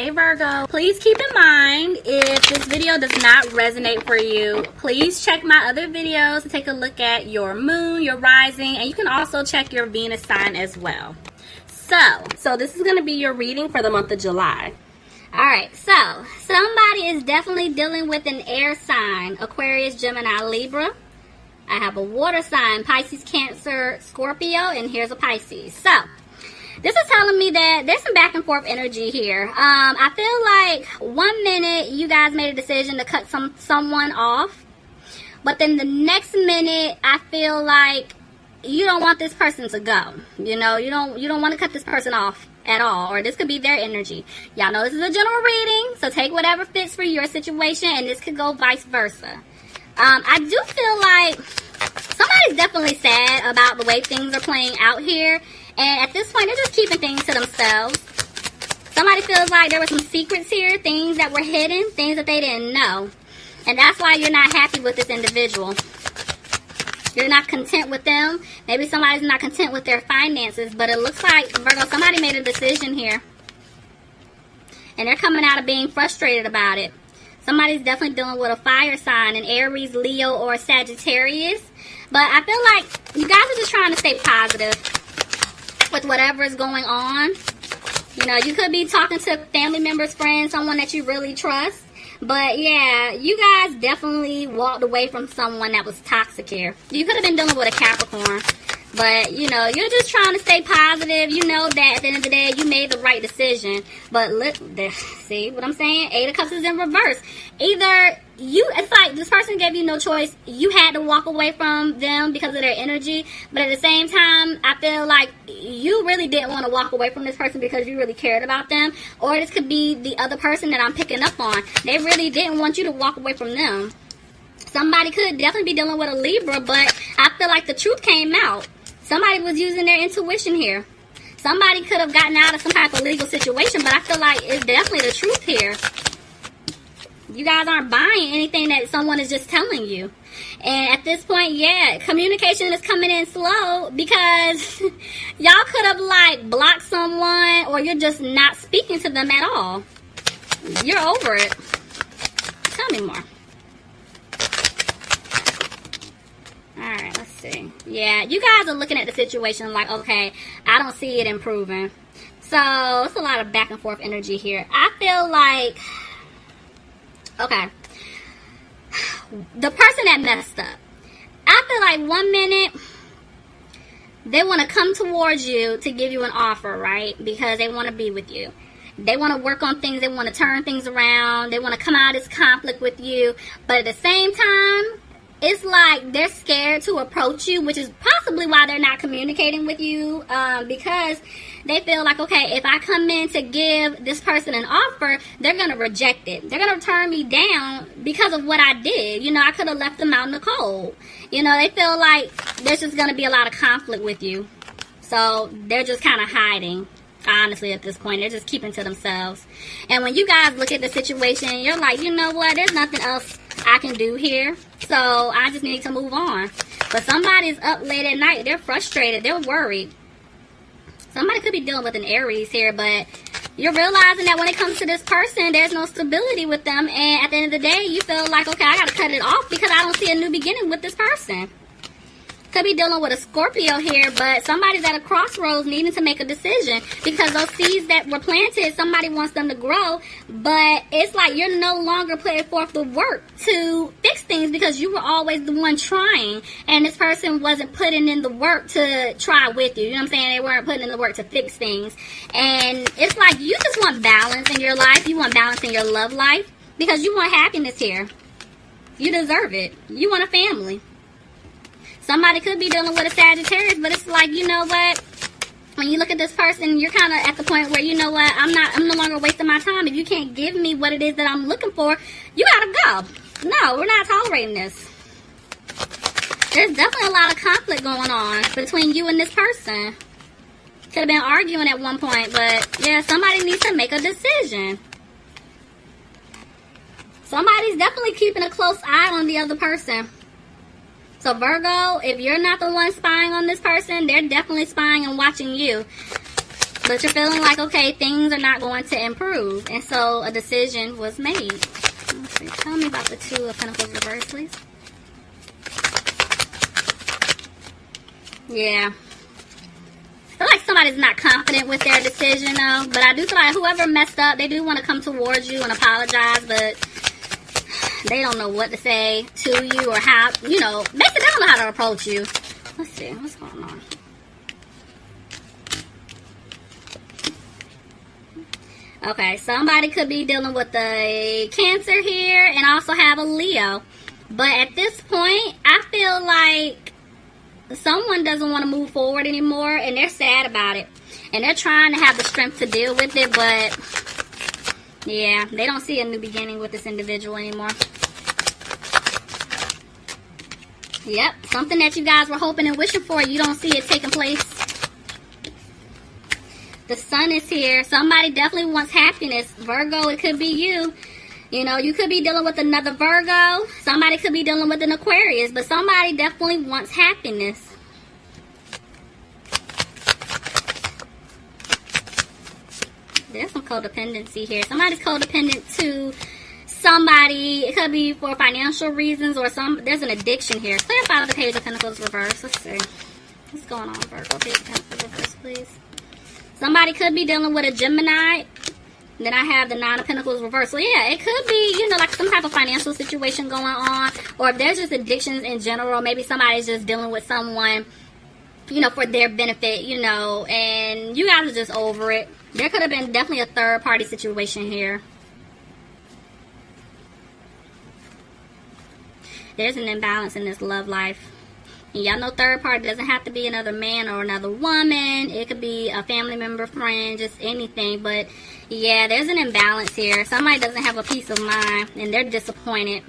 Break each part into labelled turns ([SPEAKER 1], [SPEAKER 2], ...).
[SPEAKER 1] Hey Virgo, please keep in mind if this video does not resonate for you, please check my other videos to take a look at your moon, your rising, and you can also check your Venus sign as well. So this is going to be your reading for the month of July. Alright, so somebody is definitely dealing with an air sign, Aquarius, Gemini, Libra. I have a water sign, Pisces, Cancer, Scorpio, and here's a Pisces. So this is telling me that there's some back and forth energy here. I feel like 1 minute you guys made a decision to cut someone off, but then the next minute I feel like you don't want this person to go. You know, you don't want to cut this person off at all, or this could be their energy. Y'all know this is a general reading, so take whatever fits for your situation, and this could go vice versa. I do feel like somebody's definitely sad about the way things are playing out here. And at this point, they're just keeping things to themselves. Somebody feels like there were some secrets here, things that were hidden, things that they didn't know. And that's why you're not happy with this individual. You're not content with them. Maybe somebody's not content with their finances. But it looks like, Virgo, somebody made a decision here. And they're coming out of being frustrated about it. Somebody's definitely dealing with a fire sign, an Aries, Leo, or Sagittarius. But I feel like you guys are just trying to stay positive with whatever is going on. You know, you could be talking to family members, friends, someone that you really trust. But yeah, you guys definitely walked away from someone that was toxic here. You could have been dealing with a Capricorn. But, you know, you're just trying to stay positive. You know that at the end of the day, you made the right decision. But look, see what I'm saying? 8 of Cups is in reverse. Either it's like this person gave you no choice. You had to walk away from them because of their energy. But at the same time, I feel like you really didn't want to walk away from this person because you really cared about them. Or this could be the other person that I'm picking up on. They really didn't want you to walk away from them. Somebody could definitely be dealing with a Libra, but I feel like the truth came out. Somebody was using their intuition here. Somebody could have gotten out of some type of legal situation, but I feel like it's definitely the truth here. You guys aren't buying anything that someone is just telling you. And at this point, yeah, communication is coming in slow because y'all could have like blocked someone, or you're just not speaking to them at all. You're over it. Tell me more. Alright, let's see. Yeah, you guys are looking at the situation like, okay, I don't see it improving. So, it's a lot of back and forth energy here. I feel like, okay, the person that messed up, I feel like 1 minute, they want to come towards you to give you an offer, right? Because they want to be with you. They want to work on things. They want to turn things around. They want to come out of this conflict with you. But at the same time, it's like they're scared to approach you, which is possibly why they're not communicating with you, because they feel like, okay, if I come in to give this person an offer, they're going to reject it. They're going to turn me down because of what I did. You know, I could have left them out in the cold. You know, they feel like there's just going to be a lot of conflict with you. So they're just kind of hiding. Honestly, at this point, they're just keeping to themselves. And when you guys look at the situation, you're like, you know what, there's nothing else I can do here, so I just need to move on. But somebody's up late at night. They're frustrated. They're worried. Somebody could be dealing with an Aries here, but you're realizing that when it comes to this person, there's no stability with them, and at the end of the day, you feel like, okay, I gotta cut it off because I don't see a new beginning with this person. Could be dealing with a Scorpio here, but somebody's at a crossroads needing to make a decision because those seeds that were planted, somebody wants them to grow, but it's like you're no longer putting forth the work to fix things because you were always the one trying, and this person wasn't putting in the work to try with you. You know what I'm saying? They weren't putting in the work to fix things. And it's like you just want balance in your life. You want balance in your love life because you want happiness here. You deserve it. You want a family. Somebody could be dealing with a Sagittarius, but it's like, you know what? When you look at this person, you're kind of at the point where, you know what? I'm no longer wasting my time. If you can't give me what it is that I'm looking for, you gotta go. No, we're not tolerating this. There's definitely a lot of conflict going on between you and this person. Could have been arguing at one point, but yeah, somebody needs to make a decision. Somebody's definitely keeping a close eye on the other person. So Virgo, if you're not the one spying on this person, they're definitely spying and watching you. But you're feeling like, okay, things are not going to improve. And so a decision was made. Let's see. Tell me about the Two of Pentacles reverse, please. Yeah. I feel like somebody's not confident with their decision, though. But I do feel like whoever messed up, they do want to come towards you and apologize. But they don't know what to say to you or how, you know, basically they don't know how to approach you. Let's see. What's going on? Okay, somebody could be dealing with a Cancer here and also have a Leo. But at this point, I feel like someone doesn't want to move forward anymore and they're sad about it. And they're trying to have the strength to deal with it, but yeah, they don't see a new beginning with this individual anymore. Yep, something that you guys were hoping and wishing for, you don't see it taking place. The Sun is here. Somebody definitely wants happiness. Virgo, it could be you. You know, you could be dealing with another Virgo. Somebody could be dealing with an Aquarius. But somebody definitely wants happiness. There's some codependency here. Somebody's codependent to somebody. It could be for financial reasons or there's an addiction here. Clarify the Page of Pentacles reverse. Let's see. What's going on, Virgo? Page of Pentacles reverse, please. Somebody could be dealing with a Gemini. Then I have the Nine of Pentacles reversed. So yeah, it could be, you know, like some type of financial situation going on. Or if there's just addictions in general, maybe somebody's just dealing with someone, you know, for their benefit, you know, and you guys are just over it. There could have been definitely a third party situation here. There's an imbalance in this love life. And y'all know third party doesn't have to be another man or another woman. It could be a family member, friend, just anything. But yeah, there's an imbalance here. Somebody doesn't have a peace of mind and they're disappointed.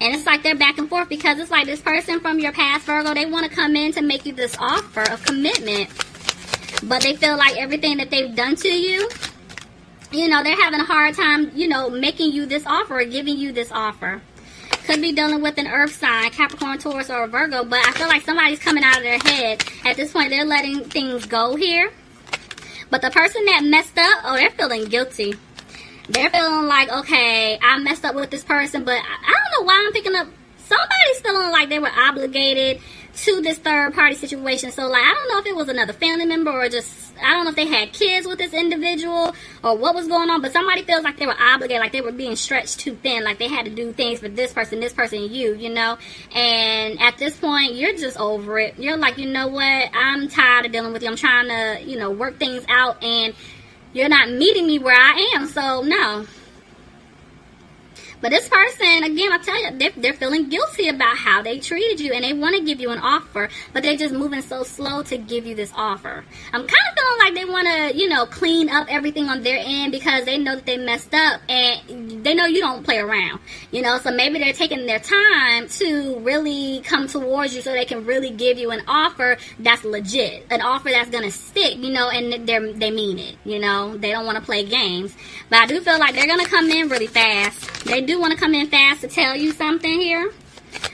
[SPEAKER 1] And it's like they're back and forth because it's like this person from your past, Virgo, they want to come in to make you this offer of commitment. But they feel like everything that they've done to you, you know, they're having a hard time, you know, making you this offer or giving you this offer. Could be dealing with an earth sign, Capricorn, Taurus, or a Virgo. But I feel like somebody's coming out of their head. At this point, they're letting things go here. But the person that messed up, oh, they're feeling guilty. They're feeling like, okay, I messed up with this person, but I don't know why I'm picking up. Somebody's feeling like they were obligated to this third party situation. So, like, I don't know if it was another family member or just, I don't know if they had kids with this individual or what was going on, but somebody feels like they were obligated, like they were being stretched too thin, like they had to do things for this person, you know. And at this point, you're just over it. You're like, you know what, I'm tired of dealing with you. I'm trying to, you know, work things out, and you're not meeting me where I am, so no. But this person, again, I tell you, they're feeling guilty about how they treated you, and they want to give you an offer, but they're just moving so slow to give you this offer. I'm kind of feeling like they want to, you know, clean up everything on their end because they know that they messed up, and they know you don't play around, you know, so maybe they're taking their time to really come towards you so they can really give you an offer that's legit, an offer that's going to stick, you know, and they mean it, you know, they don't want to play games. But I do feel like they're going to come in really fast. They do want to come in fast to tell you something here.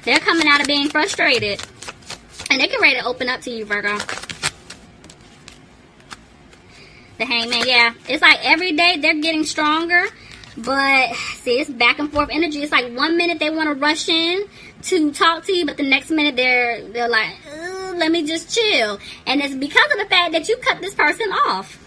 [SPEAKER 1] They're coming out of being frustrated. And they get ready to open up to you, Virgo. The Hangman, yeah. It's like every day they're getting stronger. But, see, it's back and forth energy. It's like 1 minute they want to rush in to talk to you, but the next minute they're like, let me just chill. And it's because of the fact that you cut this person off.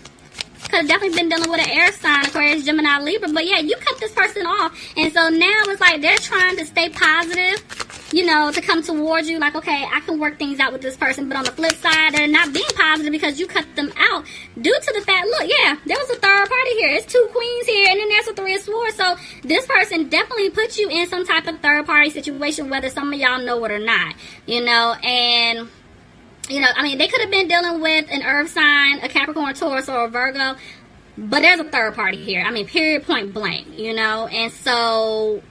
[SPEAKER 1] Could have definitely been dealing with an air sign, Aquarius, Gemini, Libra. But yeah, you cut this person off. And so now it's like they're trying to stay positive, you know, to come towards you. Like, okay, I can work things out with this person. But on the flip side, they're not being positive because you cut them out. Due to the fact, look, yeah, there was a third party here. It's two queens here. And then there's a three of swords. So this person definitely put you in some type of third party situation, whether some of y'all know it or not. You know, and you know, I mean, they could have been dealing with an earth sign, a Capricorn, Taurus, or a Virgo. But there's a third party here. I mean, period, point blank, you know. And so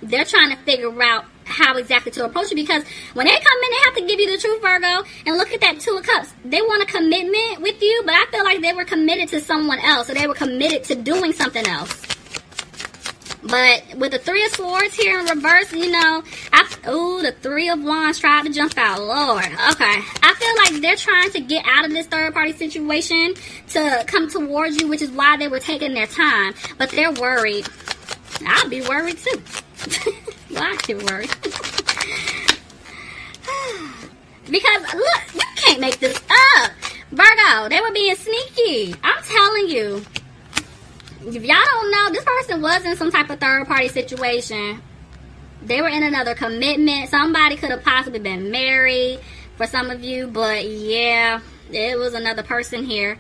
[SPEAKER 1] they're trying to figure out how exactly to approach you. Because when they come in, they have to give you the truth, Virgo. And look at that Two of Cups. They want a commitment with you. But I feel like they were committed to someone else. Or they were committed to doing something else. But with the Three of Swords here in reverse, you know, the Three of Wands tried to jump out. Lord. Okay. I feel like they're trying to get out of this third party situation to come towards you, which is why they were taking their time. But they're worried. I'll be worried too. Well, I get worried. Because, look, you can't make this up. Virgo, they were being sneaky. I'm telling you. If y'all don't know, this person was in some type of third party situation. They were in another commitment. Somebody could have possibly been married for some of you. But yeah, it was another person here.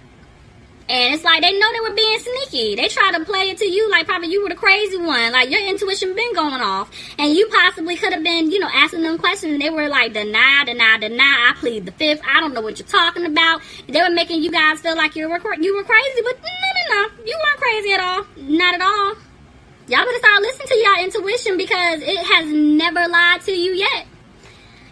[SPEAKER 1] And it's like they know they were being sneaky. They try to play it to you like probably you were the crazy one. Like your intuition been going off. And you possibly could have been, you know, asking them questions. And they were like, deny, deny, deny. I plead the fifth. I don't know what you're talking about. They were making you guys feel like you were crazy. But no. You weren't crazy at all. Not at all. Y'all better start listening to y'all intuition because it has never lied to you yet.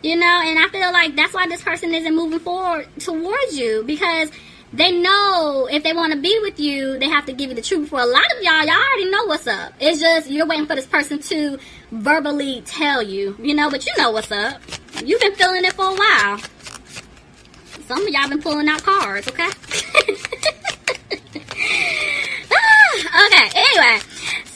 [SPEAKER 1] You know, and I feel like that's why this person isn't moving forward towards you. Because they know if they want to be with you, they have to give you the truth. For a lot of y'all already know what's up. It's just you're waiting for this person to verbally tell you, you know, but you know what's up. You've been feeling it for a while. Some of y'all been pulling out cards, okay? Okay, anyway.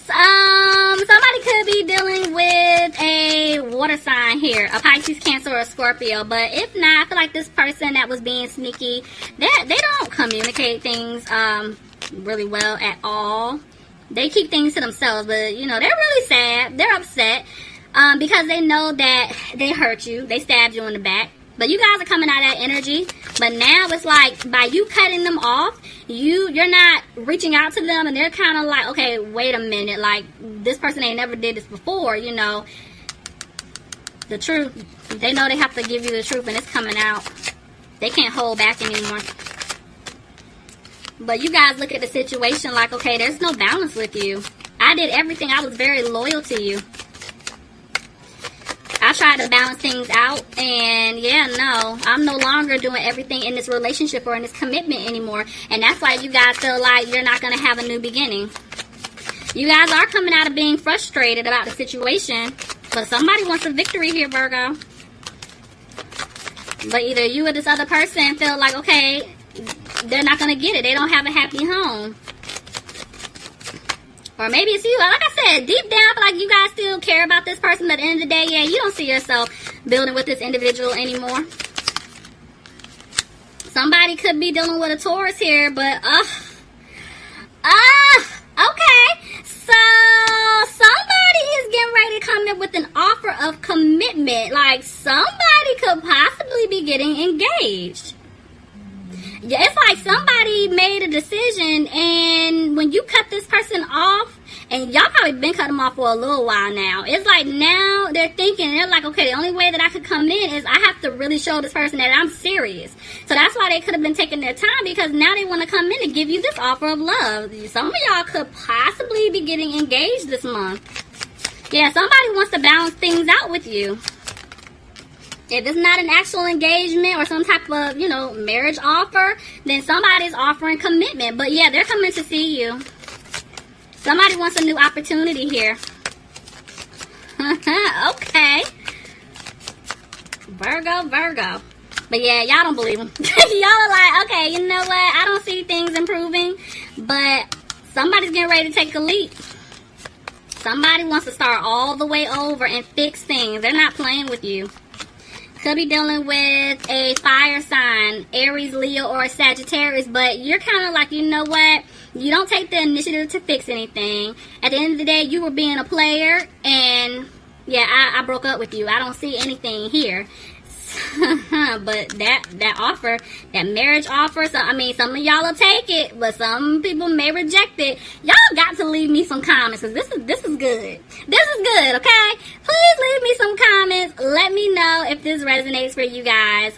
[SPEAKER 1] Somebody could be dealing with a water sign here, a Pisces, Cancer, or a Scorpio. But if not, I feel like this person that was being sneaky, they don't communicate things really well at all. They keep things to themselves, but you know they're really sad. They're upset because they know that they hurt you, they stabbed you in the back. But you guys are coming out of that energy. But now it's like by you cutting them off, you're not reaching out to them, and they're kind of like, okay, wait a minute, like this person ain't never did this before, you know. The truth, they know they have to give you the truth, and it's coming out. They can't hold back anymore. But you guys look at the situation like, okay, there's no balance with you. I did everything. I was very loyal to you. I tried to balance things out, and yeah, no, I'm no longer doing everything in this relationship or in this commitment anymore. And that's why you guys feel like you're not going to have a new beginning. You guys are coming out of being frustrated about the situation, but somebody wants a victory here, Virgo. But either you or this other person feel like, okay, they're not going to get it. They don't have a happy home. Or maybe it's you. Like I said, deep down, I feel like you guys still care about this person. But at the end of the day, yeah, you don't see yourself building with this individual anymore. Somebody could be dealing with a Taurus here, but, okay. So, somebody is getting ready to come in with an offer of commitment. Like, somebody could possibly be getting engaged. Yeah, it's like somebody made a decision, and when you cut this person off, and y'all probably been cutting them off for a little while now, it's like now they're thinking, they're like, okay, the only way that I could come in is I have to really show this person that I'm serious. So that's why they could have been taking their time, because now they want to come in and give you this offer of love. Some of y'all could possibly be getting engaged this month. Yeah, somebody wants to balance things out with you. If it's not an actual engagement or some type of, you know, marriage offer, then somebody's offering commitment. But yeah, they're coming to see you. Somebody wants a new opportunity here. Okay. Virgo. But yeah, y'all don't believe them. Y'all are like, okay, you know what? I don't see things improving. But somebody's getting ready to take a leap. Somebody wants to start all the way over and fix things. They're not playing with you. Could be dealing with a fire sign, Aries, Leo, or a Sagittarius, but you're kind of like, you know what? You don't take the initiative to fix anything. At the end of the day, you were being a player, and yeah, I broke up with you. I don't see anything here. But that offer, that marriage offer, so I mean, some of y'all will take it, but some people may reject it. Y'all got to leave me some comments, because this is good. This is good, okay? Please leave me some comments. Let me know if this resonates for you guys.